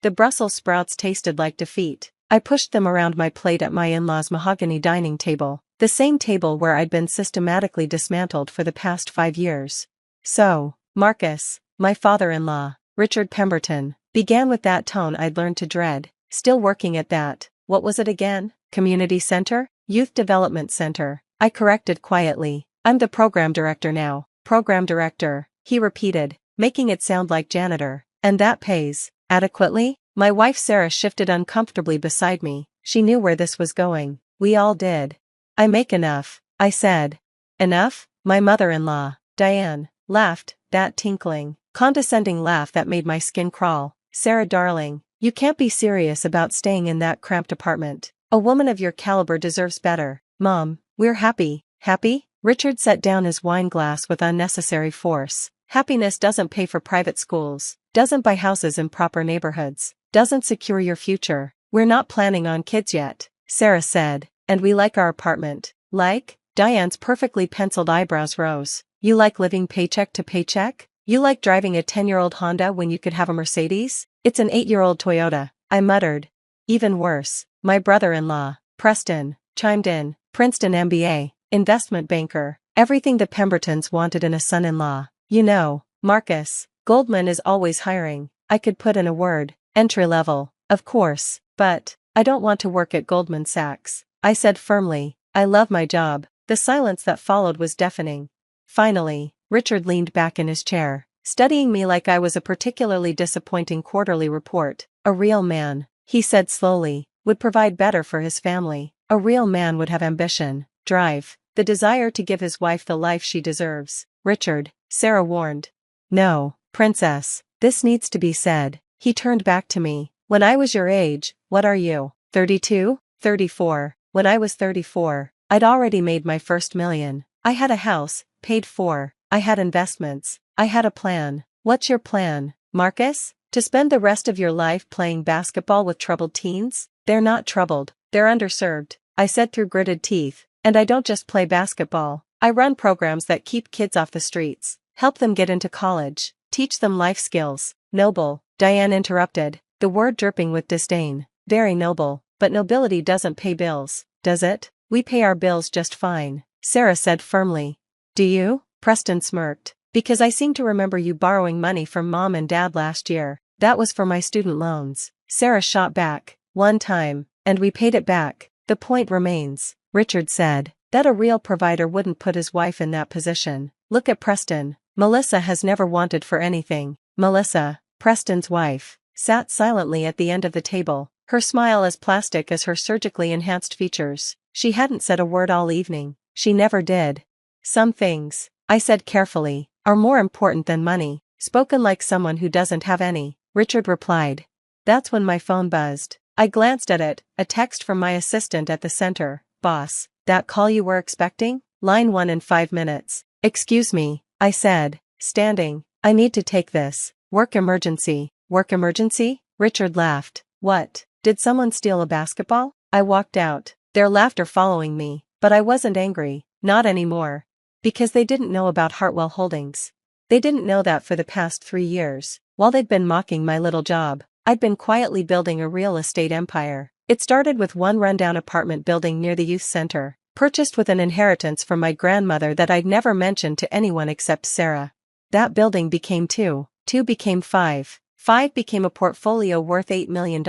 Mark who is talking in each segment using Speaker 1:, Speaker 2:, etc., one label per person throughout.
Speaker 1: The Brussels sprouts tasted like defeat. I pushed them around my plate at my in-laws' mahogany dining table, the same table where I'd been systematically dismantled for the past 5 years. So, Marcus, my father-in-law, Richard Pemberton, began with that tone I'd learned to dread. Still working at that, what was it again? Community Center? Youth Development Center, I corrected quietly. I'm the program director now. Program director, he repeated, making it sound like janitor. And that pays adequately? My wife Sarah shifted uncomfortably beside me. She knew where this was going. We all did. I make enough, I said. Enough? My mother-in-law, Diane, laughed, that tinkling, condescending laugh that made my skin crawl. Sarah darling, you can't be serious about staying in that cramped apartment. A woman of your caliber deserves better. Mom, we're happy. Happy? Richard set down his wine glass with unnecessary force. Happiness doesn't pay for private schools, doesn't buy houses in proper neighborhoods, doesn't secure your future. We're not planning on kids yet, Sarah said, and we like our apartment. Like? Diane's perfectly penciled eyebrows rose. You like living paycheck to paycheck? You like driving a 10-year-old Honda when you could have a Mercedes? It's an 8-year-old Toyota, I muttered. Even worse, my brother-in-law, Preston, chimed in, Princeton MBA, investment banker, everything the Pembertons wanted in a son-in-law. You know, Marcus, Goldman is always hiring. I could put in a word, entry level, of course, but I don't want to work at Goldman Sachs, I said firmly. I love my job. The silence that followed was deafening. Finally, Richard leaned back in his chair, studying me like I was a particularly disappointing quarterly report. A real man, he said slowly, would provide better for his family. A real man would have ambition, drive, the desire to give his wife the life she deserves. Richard, Sarah warned. No, princess, this needs to be said. He turned back to me. When I was your age, what are you? 32? 34. When I was 34, I'd already made my first million. I had a house, paid for. I had investments. I had a plan. What's your plan, Marcus? To spend the rest of your life playing basketball with troubled teens? They're not troubled, they're underserved, I said through gritted teeth. And I don't just play basketball. I run programs that keep kids off the streets, help them get into college, teach them life skills. Noble, Diane interrupted, the word dripping with disdain. Very noble, but nobility doesn't pay bills, does it? We pay our bills just fine, Sarah said firmly. Do you? Preston smirked. Because I seem to remember you borrowing money from Mom and Dad last year. That was for my student loans, Sarah shot back. One time, and we paid it back. The point remains, Richard said, that a real provider wouldn't put his wife in that position. Look at Preston. Melissa has never wanted for anything. Melissa, Preston's wife, sat silently at the end of the table, her smile as plastic as her surgically enhanced features. She hadn't said a word all evening. She never did. Some things, I said carefully, are more important than money. Spoken like someone who doesn't have any, Richard replied. That's when my phone buzzed. I glanced at it, a text from my assistant at the center. Boss, that call you were expecting? Line 1 in 5 minutes. Excuse me, I said, standing. I need to take this. Work emergency. Work emergency? Richard laughed. What? Did someone steal a basketball? I walked out, their laughter following me, but I wasn't angry, not anymore. Because they didn't know about Hartwell Holdings. They didn't know that for the past 3 years, while they'd been mocking my little job, I'd been quietly building a real estate empire. It started with one rundown apartment building near the youth center, purchased with an inheritance from my grandmother that I'd never mentioned to anyone except Sarah. That building became 2, 2 became 5, 5 became a portfolio worth $8 million,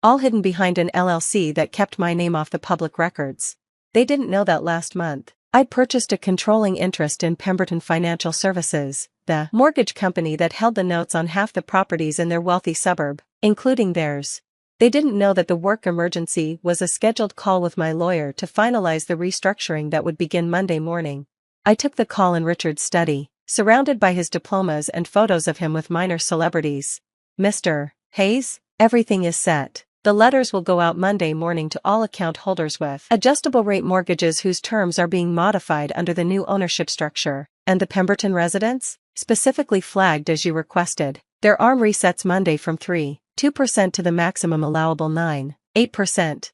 Speaker 1: all hidden behind an LLC that kept my name off the public records. They didn't know that last month, I'd purchased a controlling interest in Pemberton Financial Services, the mortgage company that held the notes on half the properties in their wealthy suburb, including theirs. They didn't know that the work emergency was a scheduled call with my lawyer to finalize the restructuring that would begin Monday morning. I took the call in Richard's study, surrounded by his diplomas and photos of him with minor celebrities. Mr. Hayes, everything is set. The letters will go out Monday morning to all account holders with adjustable rate mortgages whose terms are being modified under the new ownership structure. And the Pemberton residents? Specifically flagged as you requested. Their ARM resets Monday from 2% to the maximum allowable 8%.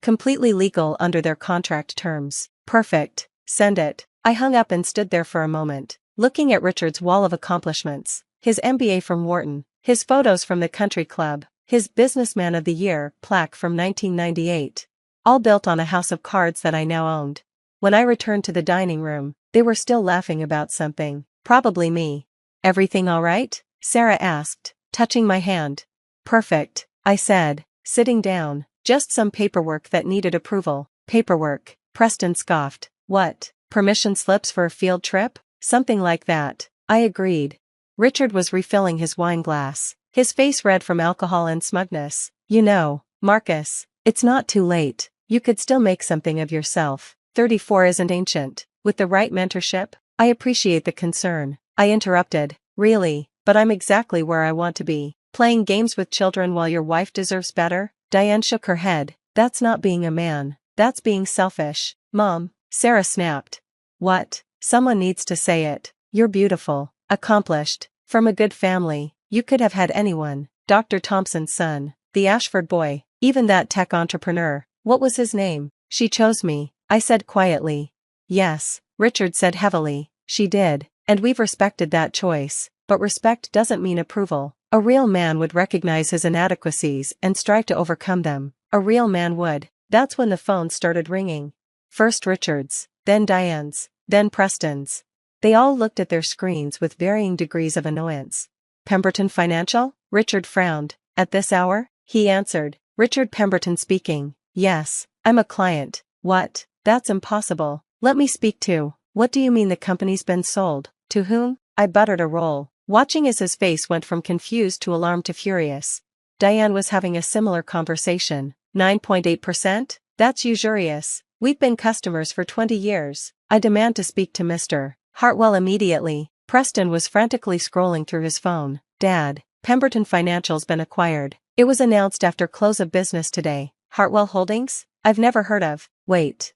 Speaker 1: Completely legal under their contract terms. Perfect. Send it. I hung up and stood there for a moment, looking at Richard's wall of accomplishments. His MBA from Wharton, His photos from the country club, his Businessman of the Year plaque from 1998. All built on a house of cards that I now owned. When I returned to the dining room, they were still laughing about something, probably me. "Everything all right?" Sarah asked, touching my hand. "Perfect," I said, sitting down. "Just some paperwork that needed approval." "Paperwork," Preston scoffed. "What, permission slips for a field trip?" "Something like that," I agreed. Richard was refilling his wine glass, his face red from alcohol and smugness. "You know, Marcus, it's not too late. You could still make something of yourself. 34 isn't ancient. With the right mentorship." "I appreciate the concern," I interrupted. "Really, but I'm exactly where I want to be. Playing games with children while your wife deserves better?" Diane shook her head. "That's not being a man. That's being selfish." "Mom," Sarah snapped. "What?" "Someone needs to say it. You're beautiful, accomplished, from a good family. You could have had anyone. Dr. Thompson's son, the Ashford boy, even that tech entrepreneur. What was his name?" "She chose me," I said quietly. "Yes," Richard said heavily, "she did, and we've respected that choice, but respect doesn't mean approval. A real man would recognize his inadequacies and strive to overcome them. A real man would." That's when the phone started ringing. First Richard's, then Diane's, then Preston's. They all looked at their screens with varying degrees of annoyance. "Pemberton Financial?" Richard frowned. "At this hour?" He answered. "Richard Pemberton speaking. Yes, I'm a client." "What? That's impossible. Let me speak to." "What do you mean the company's been sold? To whom?" I buttered a roll, watching as his face went from confused to alarmed to furious. Diane was having a similar conversation. 9.8%? That's usurious. We've been customers for 20 years. I demand to speak to Mr. Hartwell immediately." Preston was frantically scrolling through his phone. "Dad, Pemberton Financial's been acquired. It was announced after close of business today." "Hartwell Holdings? I've never heard of." Wait,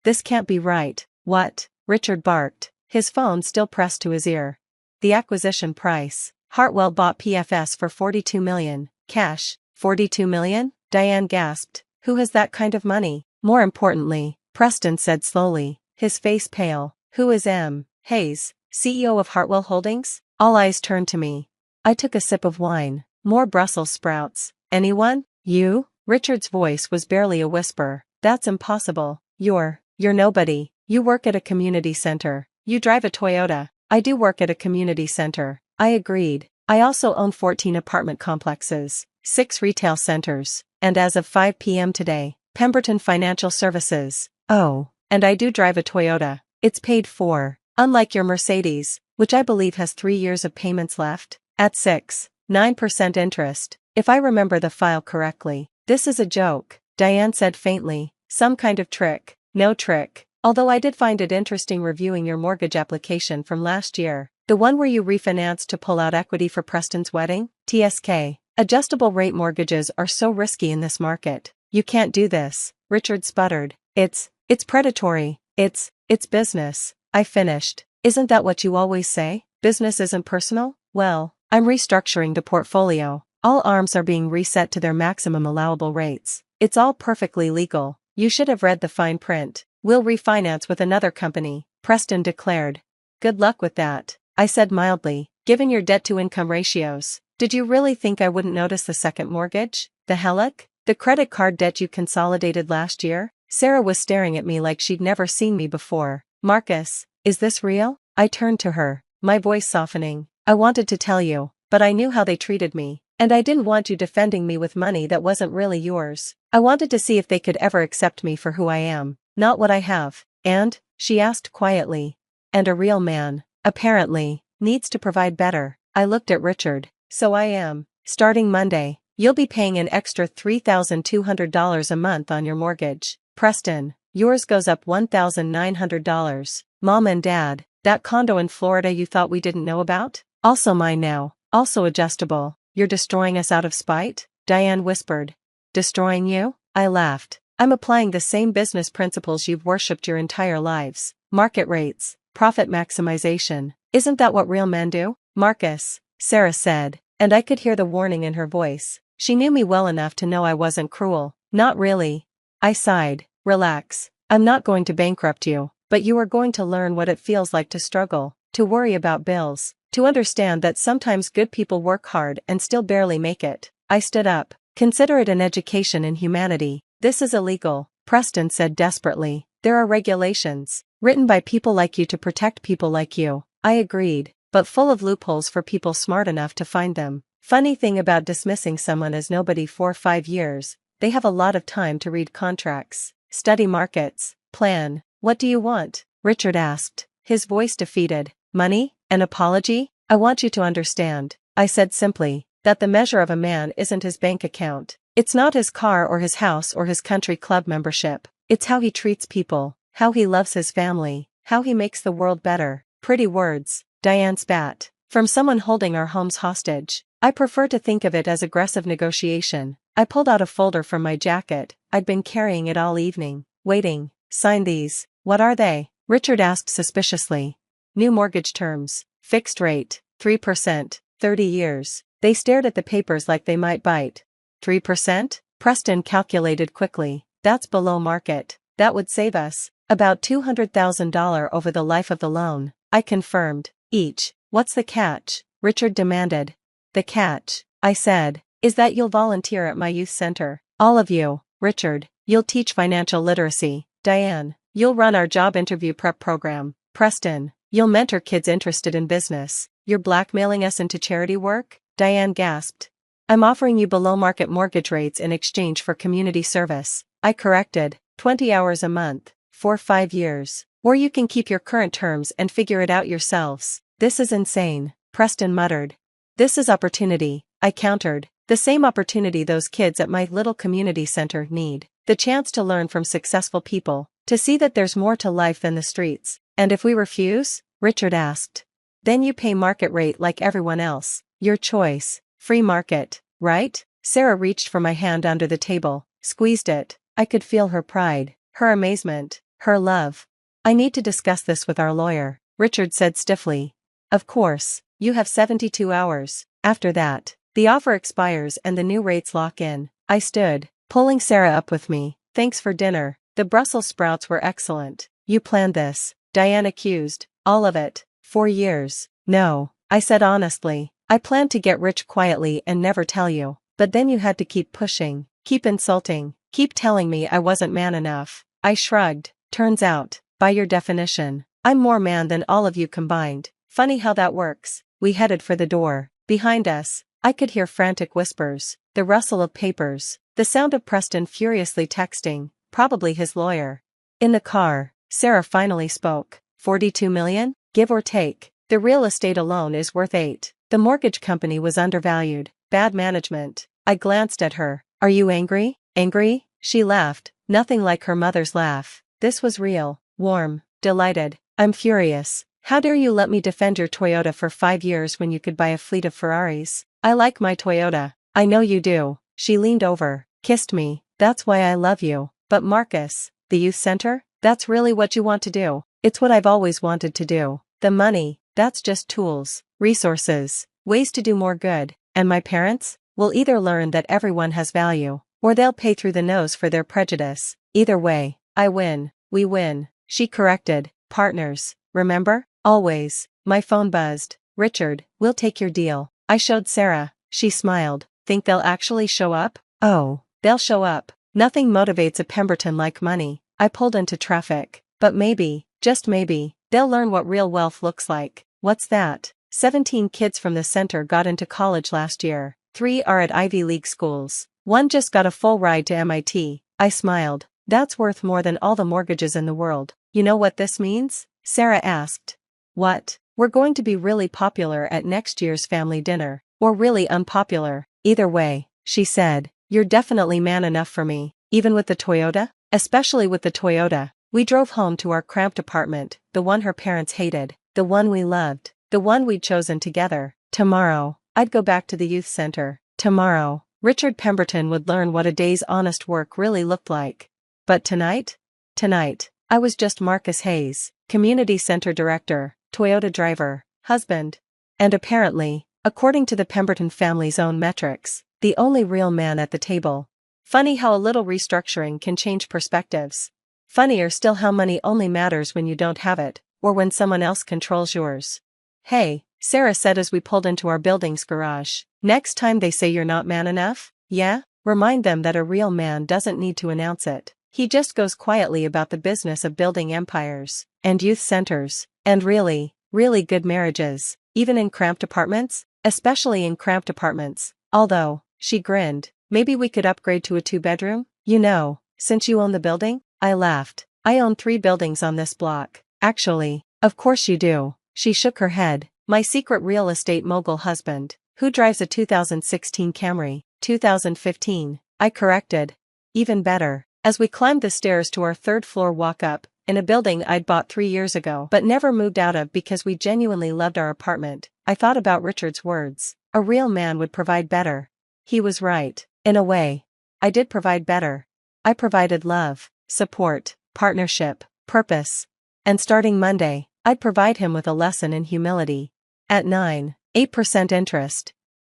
Speaker 1: this can't be right." "What?" Richard barked, his phone still pressed to his ear. "The acquisition price. Hartwell bought PFS for $42 million, cash." $42 million? Diane gasped. "Who has that kind of money?" "More importantly," Preston said slowly, his face pale, "who is M. Hayes, CEO of Hartwell Holdings?" All eyes turned to me. I took a sip of wine. "More Brussels sprouts. Anyone?" "You?" Richard's voice was barely a whisper. "That's impossible. You're nobody. You work at a community center. You drive a Toyota." "I do work at a community center," I agreed. "I also own 14 apartment complexes, 6 retail centers, and as of 5 p.m. today, Pemberton Financial Services. Oh, and I do drive a Toyota. It's paid for, unlike your Mercedes, which I believe has 3 years of payments left, at 6.9% interest, if I remember the file correctly." "This is a joke," Diane said faintly. "Some kind of trick." "No trick. Although I did find it interesting reviewing your mortgage application from last year. The one where you refinanced to pull out equity for Preston's wedding? TSK. Adjustable rate mortgages are so risky in this market. You can't do this," Richard sputtered. It's predatory. It's business," I finished. "Isn't that what you always say? Business isn't personal?" "Well, I'm restructuring the portfolio. All ARMs are being reset to their maximum allowable rates. It's all perfectly legal. You should have read the fine print." "We'll refinance with another company," Preston declared. "Good luck with that," I said mildly, "given your debt-to-income ratios. Did you really think I wouldn't notice the second mortgage? The HELOC? The credit card debt you consolidated last year?" Sarah was staring at me like she'd never seen me before. "Marcus, is this real?" I turned to her, my voice softening. "I wanted to tell you, but I knew how they treated me. And I didn't want you defending me with money that wasn't really yours. I wanted to see if they could ever accept me for who I am, not what I have." "And?" she asked quietly. "And a real man, apparently, needs to provide better." I looked at Richard. "So I am. Starting Monday, you'll be paying an extra $3,200 a month on your mortgage. Preston, yours goes up $1,900. Mom and Dad, that condo in Florida you thought we didn't know about? Also mine now, also adjustable." "You're destroying us out of spite?" Diane whispered. "Destroying you?" I laughed. "I'm applying the same business principles you've worshipped your entire lives. Market rates, profit maximization. Isn't that what real men do?" "Marcus," Sarah said, and I could hear the warning in her voice. She knew me well enough to know I wasn't cruel. "Not really." I sighed. "Relax. I'm not going to bankrupt you, but you are going to learn what it feels like to struggle, to worry about bills, To understand that sometimes good people work hard and still barely make it. I stood up. Consider it an education in humanity. This is illegal, Preston said desperately. There are regulations, written by people like you to protect people like you. I agreed, but full of loopholes for people smart enough to find them. Funny thing about dismissing someone as nobody for 5 years, they have a lot of time to read contracts, study markets, plan. What do you want? Richard asked, his voice defeated. Money? An apology? I want you to understand, I said simply, that the measure of a man isn't his bank account. It's not his car or his house or his country club membership. It's how he treats people, how he loves his family, how he makes the world better. Pretty words, Diane spat. From someone holding our homes hostage. I prefer to think of it as aggressive negotiation. I pulled out a folder from my jacket. I'd been carrying it all evening. Waiting. Sign these. What are they? Richard asked suspiciously. New mortgage terms. Fixed rate. 3%. 30 years. They stared at the papers like they might bite. 3%? Preston calculated quickly. That's below market. That would save us about $200,000 over the life of the loan. I confirmed. Each. What's the catch? Richard demanded. The catch, I said, is that you'll volunteer at my youth center. All of you. Richard, you'll teach financial literacy. Diane, you'll run our job interview prep program. Preston, you'll mentor kids interested in business. You're blackmailing us into charity work? Diane gasped. I'm offering you below-market mortgage rates in exchange for community service. I corrected. 20 hours a month. For 5 years. Or you can keep your current terms and figure it out yourselves. This is insane, Preston muttered. This is opportunity, I countered. The same opportunity those kids at my little community center need. The chance to learn from successful people. To see that there's more to life than the streets. And if we refuse? Richard asked. Then you pay market rate like everyone else. Your choice. Free market, right? Sarah reached for my hand under the table, squeezed it. I could feel her pride, her amazement, her love. I need to discuss this with our lawyer, Richard said stiffly. Of course, you have 72 hours. After that, the offer expires and the new rates lock in. I stood, pulling Sarah up with me. Thanks for dinner. The Brussels sprouts were excellent. You planned this, Diane accused. All of it. 4 years. No, I said honestly. I planned to get rich quietly and never tell you. But then you had to keep pushing, keep insulting, keep telling me I wasn't man enough. I shrugged. Turns out, by your definition, I'm more man than all of you combined. Funny how that works. We headed for the door. Behind us, I could hear frantic whispers, the rustle of papers, the sound of Preston furiously texting, probably his lawyer. In the car, Sarah finally spoke. 42 million? Give or take. The real estate alone is worth 8. The mortgage company was undervalued. Bad management. I glanced at her. Are you angry? Angry? She laughed, nothing like her mother's laugh. This was real, warm, delighted. I'm furious. How dare you let me defend your Toyota for 5 years when you could buy a fleet of Ferraris? I like my Toyota. I know you do. She leaned over, kissed me. That's why I love you. But Marcus, the youth center? That's really what you want to do. It's what I've always wanted to do. The money, that's just tools, resources, ways to do more good. And my parents? Will either learn that everyone has value, or they'll pay through the nose for their prejudice. Either way, I win. We win. She corrected. Partners, remember? Always. My phone buzzed. Richard, we'll take your deal. I showed Sarah. She smiled. Think they'll actually show up? Oh, they'll show up. Nothing motivates a Pemberton like money. I pulled into traffic. But maybe, just maybe, they'll learn what real wealth looks like. What's that? 17 kids from the center got into college last year. 3 are at Ivy League schools. 1 just got a full ride to MIT. I smiled. That's worth more than all the mortgages in the world. You know what this means? Sarah asked. What? We're going to be really popular at next year's family dinner. Or really unpopular. Either way, she said. You're definitely man enough for me. Even with the Toyota? Especially with the Toyota. We drove home to our cramped apartment, the one her parents hated, the one we loved, the one we'd chosen together. Tomorrow, I'd go back to the youth center. Tomorrow, Richard Pemberton would learn what a day's honest work really looked like. But tonight? Tonight, I was just Marcus Hayes, community center director, Toyota driver, husband. And apparently, according to the Pemberton family's own metrics, the only real man at the table. Funny how a little restructuring can change perspectives. Funnier still how money only matters when you don't have it, or when someone else controls yours. Hey, Sarah said as we pulled into our building's garage. Next time they say you're not man enough, yeah? Remind them that a real man doesn't need to announce it. He just goes quietly about the business of building empires, and youth centers, and really, really good marriages, even in cramped apartments, especially in cramped apartments. Although, she grinned, maybe we could upgrade to a 2-bedroom? You know, since you own the building? I laughed. I own 3 buildings on this block. Actually, of course you do. She shook her head. My secret real estate mogul husband, who drives a 2016 Camry. 2015, I corrected. Even better. As we climbed the stairs to our 3rd-floor walk-up, in a building I'd bought 3 years ago but never moved out of because we genuinely loved our apartment, I thought about Richard's words. A real man would provide better. He was right. In a way. I did provide better. I provided love, support, partnership, purpose. And starting Monday, I'd provide him with a lesson in humility. At 9.8% interest,